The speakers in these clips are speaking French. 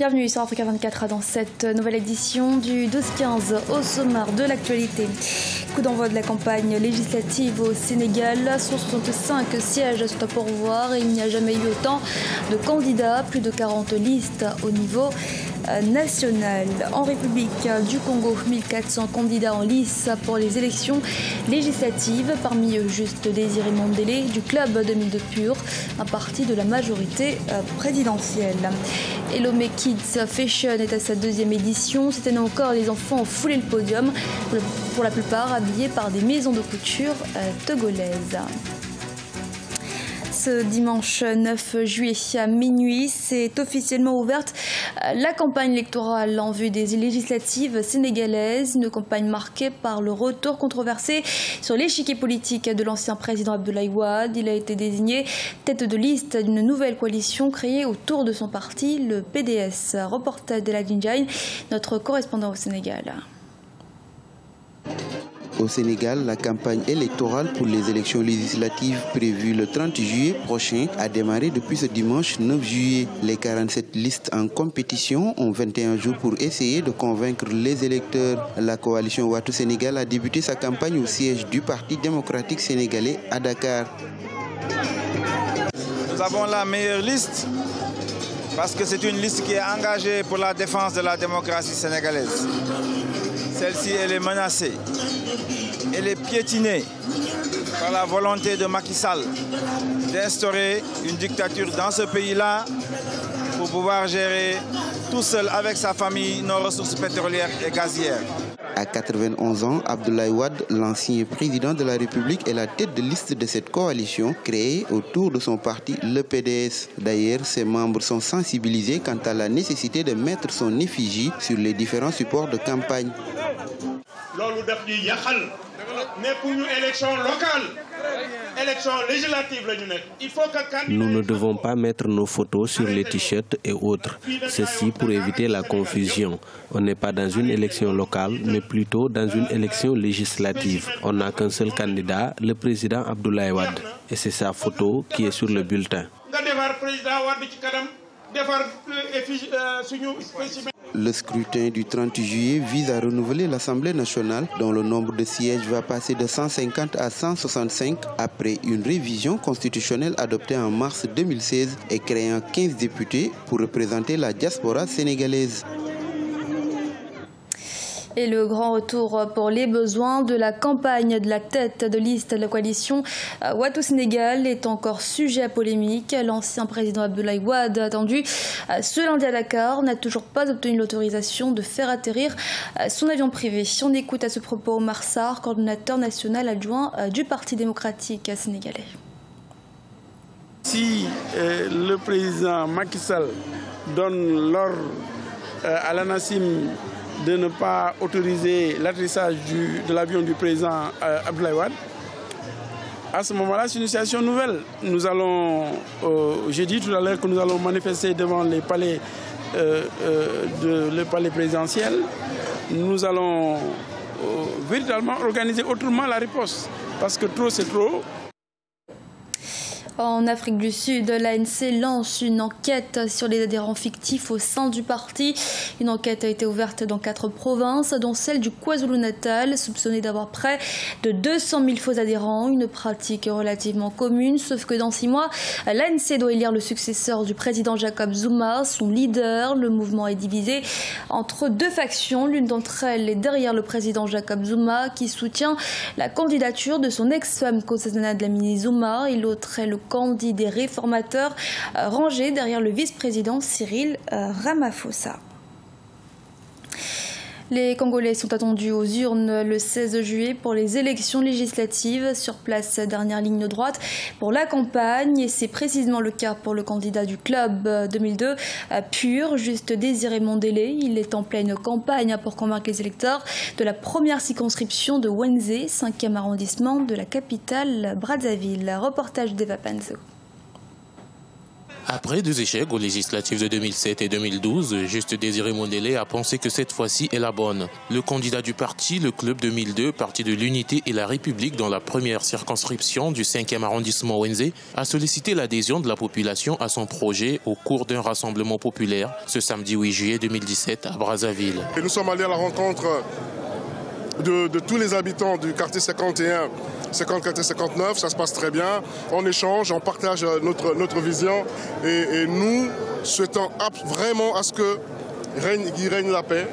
Bienvenue sur Africa 24 dans cette nouvelle édition du 12-15 au sommaire de l'actualité. Coup d'envoi de la campagne législative au Sénégal. 165 sièges sont à pourvoir et il n'y a jamais eu autant de candidats, plus de 40 listes au niveau national. En République du Congo, 1400 candidats en lice pour les élections législatives. Parmi eux, Juste Désiré Mandélé du Club 2002 Pur, un parti de la majorité présidentielle. Et Lomé Kids Fashion est à sa deuxième édition. Cette année encore, les enfants ont foulé le podium, pour la plupart habillés par des maisons de couture togolaises. Ce dimanche 9 juillet à minuit, s'est officiellement ouverte la campagne électorale en vue des législatives sénégalaises. Une campagne marquée par le retour controversé sur l'échiquier politique de l'ancien président Abdoulaye Wade. Il a été désigné tête de liste d'une nouvelle coalition créée autour de son parti, le PDS. Reportage de la Ginjaï, notre correspondant au Sénégal. Au Sénégal, la campagne électorale pour les élections législatives prévues le 30 juillet prochain a démarré depuis ce dimanche 9 juillet. Les 47 listes en compétition ont 21 jours pour essayer de convaincre les électeurs. La coalition Wattu Sénégal a débuté sa campagne au siège du Parti démocratique sénégalais à Dakar. Nous avons la meilleure liste parce que c'est une liste qui est engagée pour la défense de la démocratie sénégalaise. Celle-ci, elle est menacée. Elle est piétinée par la volonté de Macky Sall d'instaurer une dictature dans ce pays-là pour pouvoir gérer tout seul avec sa famille nos ressources pétrolières et gazières. À 91 ans, Abdoulaye Wade, l'ancien président de la République, est la tête de liste de cette coalition créée autour de son parti, le PDS. D'ailleurs, ses membres sont sensibilisés quant à la nécessité de mettre son effigie sur les différents supports de campagne. Nous ne devons pas mettre nos photos sur les t-shirts et autres. Ceci pour éviter la confusion. On n'est pas dans une élection locale, mais plutôt dans une élection législative. On n'a qu'un seul candidat, le président Abdoulaye Wade. Et c'est sa photo qui est sur le bulletin. Le scrutin du 30 juillet vise à renouveler l'Assemblée nationale dont le nombre de sièges va passer de 150 à 165 après une révision constitutionnelle adoptée en mars 2016 et créant 15 députés pour représenter la diaspora sénégalaise. Et le grand retour pour les besoins de la campagne de la tête de liste de la coalition Wattu Sénégal est encore sujet à polémique. L'ancien président Abdoulaye Wade, attendu ce lundi à Dakar, n'a toujours pas obtenu l'autorisation de faire atterrir son avion privé. On écoute à ce propos Omar Sarr, coordonnateur national adjoint du Parti démocratique sénégalais. Si le président Macky Sall donne l'ordre à la NACIM de ne pas autoriser l'atterrissage de l'avion du président Abdoulaye Wade, à ce moment-là, c'est une situation nouvelle. Nous allons, j'ai dit tout à l'heure que nous allons manifester devant les palais, le palais présidentiel. Nous allons véritablement organiser autrement la riposte, parce que trop c'est trop. En Afrique du Sud, l'ANC lance une enquête sur les adhérents fictifs au sein du parti. Une enquête a été ouverte dans 4 provinces, dont celle du KwaZulu-Natal, soupçonnée d'avoir près de 200 000 faux adhérents. Une pratique relativement commune, sauf que dans 6 mois, l'ANC doit élire le successeur du président Jacob Zuma, son leader. Le mouvement est divisé entre 2 factions. L'une d'entre elles est derrière le président Jacob Zuma, qui soutient la candidature de son ex-femme Nkosazana Dlamini Zuma, et l'autre est le candidat des réformateurs rangé derrière le vice-président Cyril Ramaphosa. Les Congolais sont attendus aux urnes le 16 juillet pour les élections législatives. Sur place, dernière ligne droite pour la campagne. Et c'est précisément le cas pour le candidat du Club 2002 Pur, Juste Désiré Mandélé. Il est en pleine campagne pour convaincre les électeurs de la première circonscription de Wenzé, 5e arrondissement de la capitale Brazzaville. Reportage d'Eva Panzo. Après 2 échecs aux législatives de 2007 et 2012, Juste Désiré Mondélé a pensé que cette fois-ci est la bonne. Le candidat du parti, le Club 2002, parti de l'Unité et la République dans la première circonscription du 5e arrondissement Wenzé, a sollicité l'adhésion de la population à son projet au cours d'un rassemblement populaire ce samedi 8 juillet 2017 à Brazzaville. Et nous sommes allés à la rencontre de tous les habitants du quartier 51, 54 et 59, ça se passe très bien. On échange, on partage notre vision et nous souhaitons vraiment à ce qu'il règne la paix,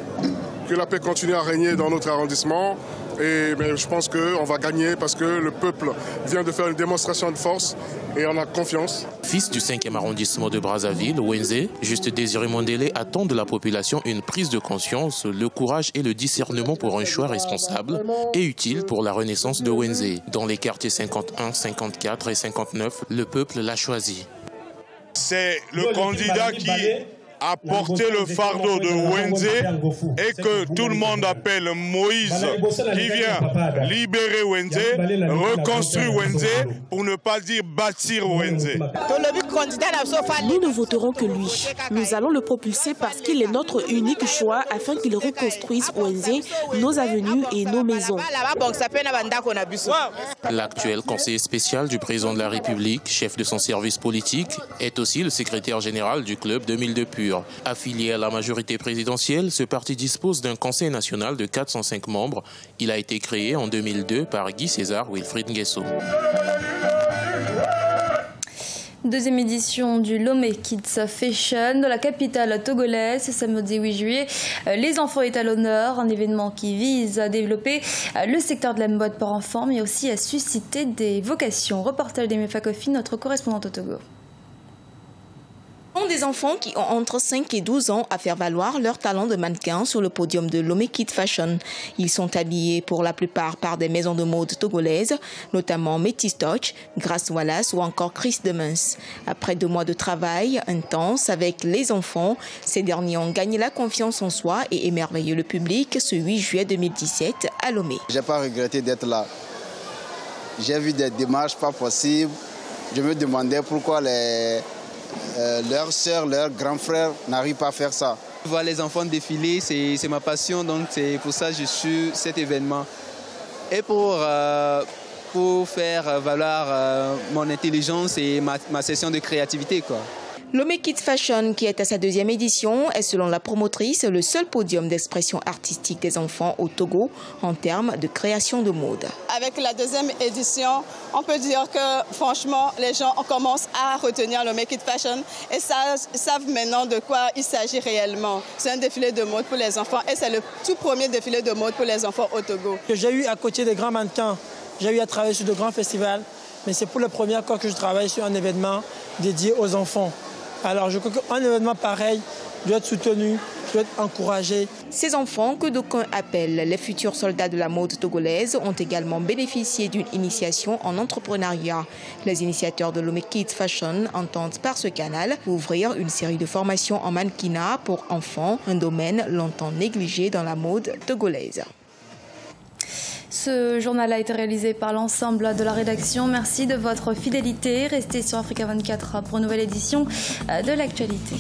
que la paix continue à régner dans notre arrondissement. Mais je pense qu'on va gagner parce que le peuple vient de faire une démonstration de force et on a confiance. Fils du 5e arrondissement de Brazzaville, Wenzé, Juste Désiré Mondélé attend de la population une prise de conscience, le courage et le discernement pour un choix responsable et utile pour la renaissance de Wenzé. Dans les quartiers 51, 54 et 59, le peuple l'a choisi. C'est le candidat qui a porté le fardeau de Wenzé et que tout le monde appelle Moïse, qui vient libérer Wenzé, reconstruire Wenzé, pour ne pas dire bâtir Wenzé. Nous ne voterons que lui. Nous allons le propulser parce qu'il est notre unique choix afin qu'il reconstruise Wenzé, nos avenues et nos maisons. L'actuel conseiller spécial du président de la République, chef de son service politique, est aussi le secrétaire général du Club 2002 Pur. Affilié à la majorité présidentielle, ce parti dispose d'un conseil national de 405 membres. Il a été créé en 2002 par Guy César Wilfried Nguesso. Deuxième édition du Lomé Kids Fashion de la capitale togolaise, ce samedi 8 juillet. Les enfants est à l'honneur, un événement qui vise à développer le secteur de la mode pour enfants, mais aussi à susciter des vocations. Reportage d'Emefak Kofi, notre correspondante au Togo. Des enfants qui ont entre 5 et 12 ans à faire valoir leur talent de mannequin sur le podium de Lomé Kids Fashion. Ils sont habillés pour la plupart par des maisons de mode togolaises, notamment Métis Touch, Grace Wallace ou encore Chris Demens. Après 2 mois de travail intense avec les enfants, ces derniers ont gagné la confiance en soi et émerveillé le public ce 8 juillet 2017 à Lomé. Je n'ai pas regretté d'être là. J'ai vu des démarches pas possibles. Je me demandais pourquoi leurs sœurs, leurs grands frères n'arrivent pas à faire ça. Voir les enfants défiler, c'est ma passion, donc c'est pour ça que je suis cet événement. Et pour faire valoir mon intelligence et ma session de créativité, quoi. Lomé Kids Fashion, qui est à sa 2e édition, est selon la promotrice le seul podium d'expression artistique des enfants au Togo en termes de création de mode. Avec la 2e édition, on peut dire que franchement, les gens commencent à retenir Lomé Kids Fashion et savent maintenant de quoi il s'agit réellement. C'est un défilé de mode pour les enfants et c'est le tout premier défilé de mode pour les enfants au Togo. J'ai eu à côté des grands mannequins, j'ai eu à travailler sur de grands festivals, mais c'est pour la première fois que je travaille sur un événement dédié aux enfants. Alors je crois qu'un événement pareil doit être soutenu, doit être encouragé. Ces enfants, que d'aucuns appellent les futurs soldats de la mode togolaise, ont également bénéficié d'une initiation en entrepreneuriat. Les initiateurs de Lomé Kids Fashion entendent par ce canal ouvrir une série de formations en mannequinat pour enfants, un domaine longtemps négligé dans la mode togolaise. Ce journal a été réalisé par l'ensemble de la rédaction. Merci de votre fidélité. Restez sur Africa 24 pour une nouvelle édition de l'actualité.